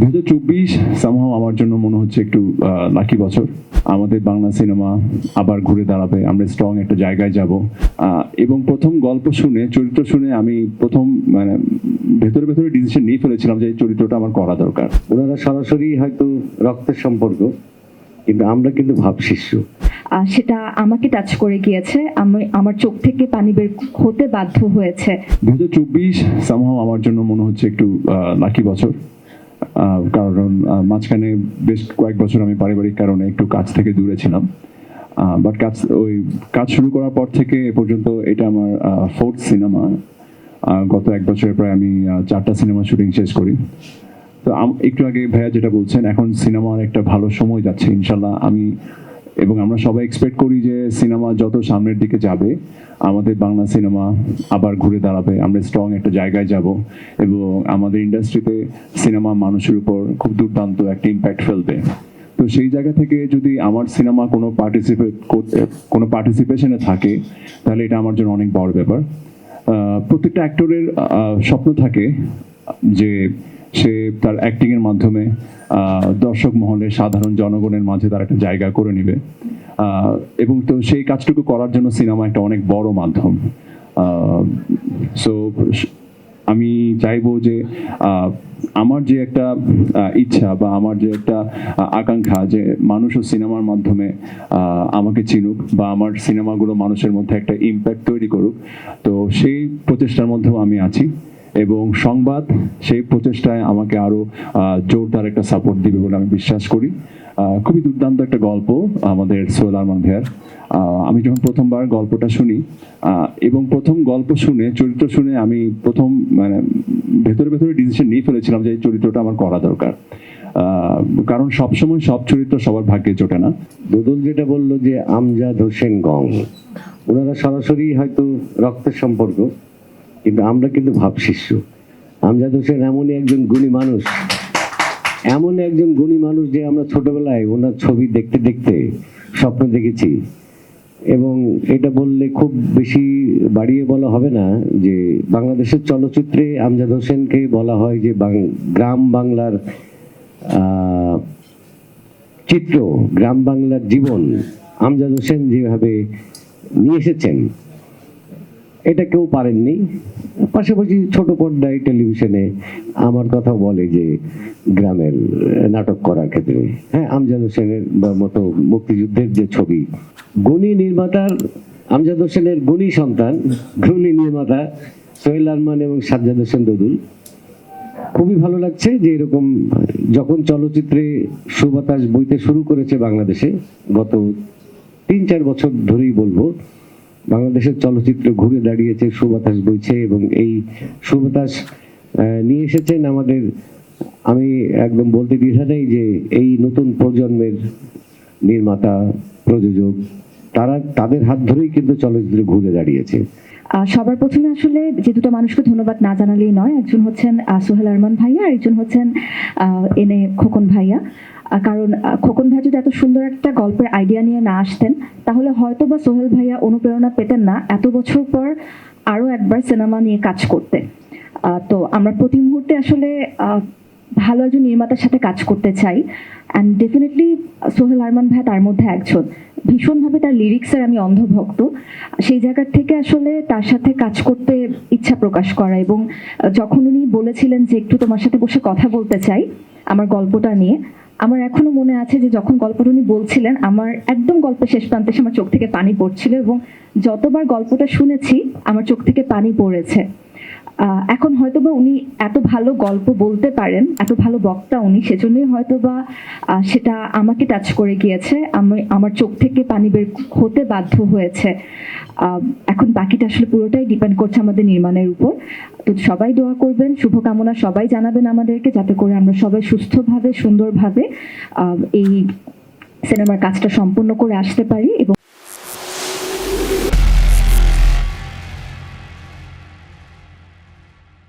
2024 somehow আমার জন্য মনে হচ্ছে একটু লাকি বছর। আমাদের বাংলা সিনেমা আবার ঘুরে দাঁড়াবে, আমরা স্ট্রং একটা জায়গায় যাব। এবং প্রথম গল্প শুনে, চরিত্র শুনে আমি প্রথম মানে ভেতরে ভেতরে ডিসিশন নিয়ে ফেলেছিলাম যে এই চরিত্রটা আমার করা দরকার। ওনারা সরাসরি হয়তো রক্তের সম্পর্ক, কিন্তু আমরা কিন্তু ভাবশিষ্য। সেটা আমাকে টাচ করে গিয়েছে, আমি আমার চোখ থেকে পানি বের হতে বাধ্য হয়েছে। 2024 সামহাও আমার জন্য মনে হচ্ছে একটু লাকি বছর। কারণ মাঝখানে বেশ কয়েক বছর আমি পারিবারিক কারণে একটু কাজ থেকে দূরে ছিলাম, বাট কাজ শুরু করার পর থেকে এ পর্যন্ত এটা আমার 4th সিনেমা। গত এক বছরে প্রায় আমি 4টা সিনেমা শুটিং শেষ করি। তো একটু আগে ভাইয়া যেটা বলছেন, এখন সিনেমার একটা ভালো সময় যাচ্ছে ইনশাল্লাহ। আমরা সবাই এক্সপেক্ট করি যে সিনেমা যত সামনের দিকে যাবে, আমাদের বাংলা সিনেমা আবার ঘুরে দাঁড়াবে, আমরা স্ট্রং একটা জায়গায় যাব এবং আমাদের ইন্ডাস্ট্রিতে সিনেমা মানুষের উপর খুব দুর্দান্ত একটা ইম্প্যাক্ট ফেলবে। তো সেই জায়গা থেকে যদি আমার সিনেমা কোনো পার্টিসিপেশনে থাকে, তাহলে এটা আমার জন্য অনেক বড় ব্যাপার। প্রত্যেকটা অ্যাক্টরের স্বপ্ন থাকে যে সে তার অ্যাক্টিং এর মাধ্যমে দর্শক মহলে, সাধারণ জনগণের মাঝে তার একটা জায়গা করে নেবে, এবং তো সেই কাজটুকু করার জন্য সিনেমা একটা অনেক বড় মাধ্যম। সো আমি চাইবো যে আমার যে একটা ইচ্ছা বা আমার যে একটা আকাঙ্ক্ষা যে মানুষও সিনেমার মাধ্যমে আমাকে চিনুক বা আমার সিনেমাগুলো মানুষের মধ্যে একটা ইম্প্যাক্ট তৈরি করুক, তো সেই প্রচেষ্টার মধ্যেও আমি আছি এবং সংবাদ সেই প্রচেষ্টায় আমাকে আরো জোরদার একটা সাপোর্ট দিবে বলে আমি বিশ্বাস করি। খুবই দুর্দান্ত একটা গল্প আমাদের সোহেল আরমান ভাইয়ার। আমি যখন প্রথমবার গল্পটা শুনি এবং প্রথম গল্প শুনে, চরিত্র শুনে আমি প্রথম মানে ভেতরে ভেতরে ডিসিশন নিয়ে ফেলেছিলাম যে এই চরিত্রটা আমার করা দরকার। কারণ সবসময় সব চরিত্র সবার ভাগ্যে জোটে না। দুদুল যেটা বললো যে আমজাদ হোসেন গং, ওনারা সরাসরি হয়তো রক্তের সম্পর্ক, কিন্তু আমরা কিন্তু ভাবশিষ্য। আমজাদ হোসেন এমনই একজন গুণী মানুষ যে আমরা ছোটবেলায় ওনার ছবি দেখতে দেখতে স্বপ্ন দেখেছি। এবং এটা বললে খুব বেশি বাড়িয়ে বলা হবে না যে বাংলাদেশের চলচ্চিত্রে আমজাদ হোসেনকে বলা হয় যে গ্রাম বাংলার চিত্র, গ্রাম বাংলার জীবন আমজাদ হোসেন যেভাবে নিয়ে এসেছেন, এটা কেউ পারেননি। পাশাপাশি ছোট পর্দায় টেলিভিশনে আমার কথা বলে যে গ্রামের নাটক করার ক্ষেত্রে, হ্যাঁ, আমজাদ হোসেনের মতো মুক্তিযুদ্ধের যে ছবি, গুণী নির্মাতার আমজাদ হোসেনের গুণী সন্তান, গুণী নির্মাতা সোহেল আরমান এবং সাজ্জাদ হোসেন দুদুল। খুবই ভালো লাগছে যে এরকম যখন চলচ্চিত্রে সুবাতাস বইতে শুরু করেছে বাংলাদেশে, গত 3-4 বছর ধরেই বলবো, বাংলাদেশের চলচ্চিত্র ঘুরে দাঁড়িয়েছে, সুবাতাস বইছে এবং এই সুবাতাস নিয়ে এসেছেন আমাদের, আমি একদম বলতে দ্বিধা নেই যে এই নতুন প্রজন্মের নির্মাতা, প্রযোজক, তাদের হাত ধরেই কিন্তু চলচ্চিত্র ঘুরে দাঁড়িয়েছে। সবার প্রথমে আসলে যে দুটো মানুষকে ধন্যবাদ না জানালেই নয়। একজন হচ্ছেন সোহেল আরমান ভাইয়া, আর একজন হচ্ছেন এনে খোকন ভাইয়া। কারণ খোকন ভাই যদি এত সুন্দর একটা গল্পের আইডিয়া নিয়ে না আসতেন, তাহলে হয়তো বা সোহেল ভাইয়া অনুপ্রেরণা পেতেন না এত বছর পর আরো একবার সিনেমা নিয়ে কাজ করতে। তো আমরা প্রতি মুহূর্তে আসলে ভালো একজন নির্মাতার সাথে কাজ করতে চাই, অ্যান্ড ডেফিনেটলি সোহেল আরমান ভাই তার মধ্যে একজন। ভীষণভাবে তার লিরিক্সের আমি অন্ধভক্ত। সেই জায়গার থেকে আসলে তার সাথে কাজ করতে ইচ্ছা প্রকাশ করা, এবং যখন উনি বলেছিলেন যে একটু তোমার সাথে বসে কথা বলতে চাই আমার গল্পটা নিয়ে, আমার এখনো মনে আছে যে যখন গল্পটা উনি বলছিলেন, আমার একদম গল্পের শেষ প্রান্তে আমার চোখ থেকে পানি পড়ছিল, এবং যতবার গল্পটা শুনেছি আমার চোখ থেকে পানি পড়েছে। এখন হয়তোবা উনি এত ভালো গল্প বলতে পারেন, এত ভালো বক্তা উনি, সেজন্যই হয়তোবা সেটা আমাকে টাচ করে গিয়েছে, আমার চোখ থেকে পানি বের হতে বাধ্য হয়েছে। এখন বাকিটা আসলে পুরোটাই ডিপেন্ড করছে আমাদের নির্মাণের উপর। তো সবাই দোয়া করবেন, শুভকামনা সবাই জানাবেন আমাদেরকে, যাতে করে আমরা সবাই সুস্থভাবে, সুন্দরভাবে এই সিনেমার কাজটা সম্পূর্ণ করে আসতে পারি। এবং